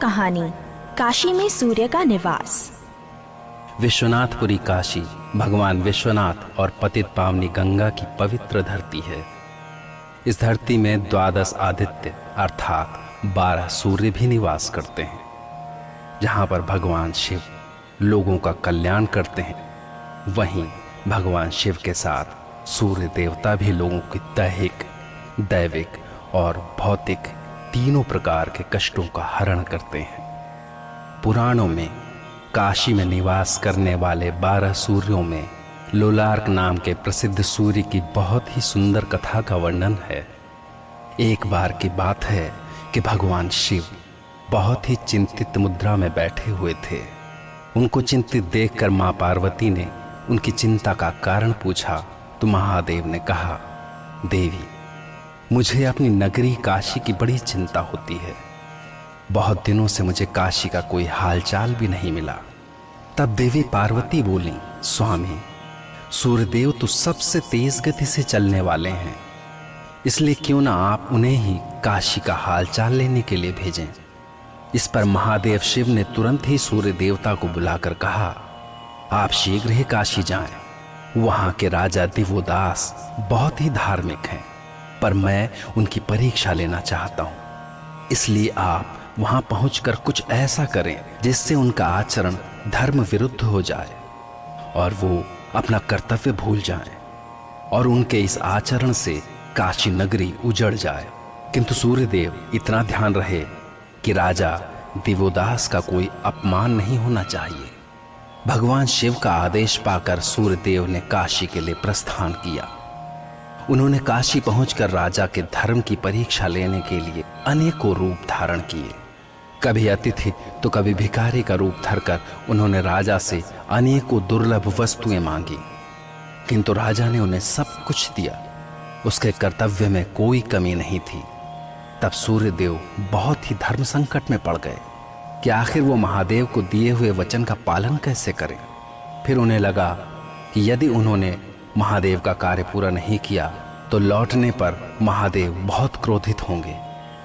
कहानी काशी में सूर्य का निवास। विश्वनाथपुरी काशी भगवान विश्वनाथ और पतित पावनी गंगा की पवित्र धरती है। इस धरती में 12 आदित्य अर्थात 12 सूर्य भी निवास करते हैं। जहां पर भगवान शिव लोगों का कल्याण करते हैं, वहीं भगवान शिव के साथ सूर्य देवता भी लोगों की दैहिक, दैविक और भौतिक तीनों प्रकार के कष्टों का हरण करते हैं। पुराणों में काशी में निवास करने वाले 12 सूर्यों में लोलार्क नाम के प्रसिद्ध सूर्य की बहुत ही सुंदर कथा का वर्णन है। एक बार की बात है कि भगवान शिव बहुत ही चिंतित मुद्रा में बैठे हुए थे। उनको चिंतित देखकर मां पार्वती ने उनकी चिंता का कारण पूछा तो महादेव ने कहा, देवी, मुझे अपनी नगरी काशी की बड़ी चिंता होती है। बहुत दिनों से मुझे काशी का कोई हालचाल भी नहीं मिला। तब देवी पार्वती बोली, स्वामी, सूर्यदेव तो सबसे तेज गति से चलने वाले हैं, इसलिए क्यों ना आप उन्हें ही काशी का हालचाल लेने के लिए भेजें। इस पर महादेव शिव ने तुरंत ही सूर्य देवता को बुलाकर कहा, आप शीघ्र ही काशी जाएं। वहां के राजा दिवोदास बहुत ही धार्मिक हैं, पर मैं उनकी परीक्षा लेना चाहता हूं। इसलिए आप वहां पहुंचकर कुछ ऐसा करें जिससे उनका आचरण धर्म विरुद्ध हो जाए और वो अपना कर्तव्य भूल जाएं और उनके इस आचरण से काशी नगरी उजड़ जाए। किंतु सूर्यदेव इतना ध्यान रहे कि राजा दिवोदास का कोई अपमान नहीं होना चाहिए। भगवान शिव का आदेश पाकर सूर्यदेव ने काशी के लिए प्रस्थान किया। उन्होंने काशी पहुंचकर राजा के धर्म की परीक्षा लेने के लिए अनेकों रूप धारण किए। कभी अतिथि तो कभी भिखारी का रूप धरकर उन्होंने राजा से अनेकों दुर्लभ वस्तुएं मांगी, किंतु राजा ने उन्हें सब कुछ दिया। उसके कर्तव्य में कोई कमी नहीं थी। तब सूर्यदेव बहुत ही धर्म संकट में पड़ गए कि आखिर वो महादेव को दिए हुए वचन का पालन कैसे करें। फिर उन्हें लगा कि यदि उन्होंने महादेव का कार्य पूरा नहीं किया तो लौटने पर महादेव बहुत क्रोधित होंगे।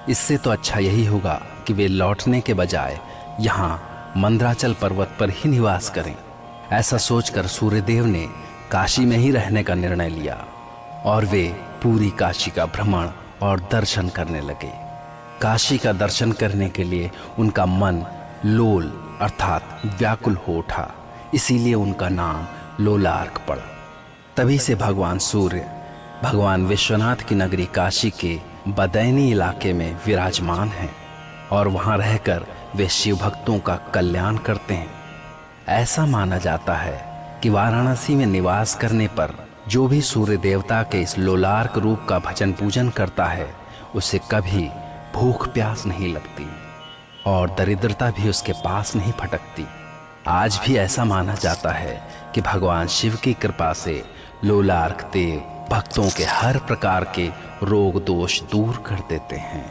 इससे तो अच्छा यही होगा कि वे लौटने के बजाय यहाँ मंदराचल पर्वत पर ही निवास करें। ऐसा सोचकर सूर्यदेव ने काशी में ही रहने का निर्णय लिया और वे पूरी काशी का भ्रमण और दर्शन करने लगे। काशी का दर्शन करने के लिए उनका मन लोल अर्थात व्याकुल हो उठा, इसीलिए उनका नाम लोलार्क पड़ा। तभी से भगवान सूर्य भगवान विश्वनाथ की नगरी काशी के बदैनी इलाके में विराजमान हैं और वहां रहकर वे शिव भक्तों का कल्याण करते हैं। ऐसा माना जाता है कि वाराणसी में निवास करने पर जो भी सूर्य देवता के इस लोलार्क रूप का भजन पूजन करता है, उसे कभी भूख प्यास नहीं लगती और दरिद्रता भी उसके पास नहीं फटकती। आज भी ऐसा माना जाता है कि भगवान शिव की कृपा से लोलार्क देव भक्तों के हर प्रकार के रोग दोष दूर कर देते हैं।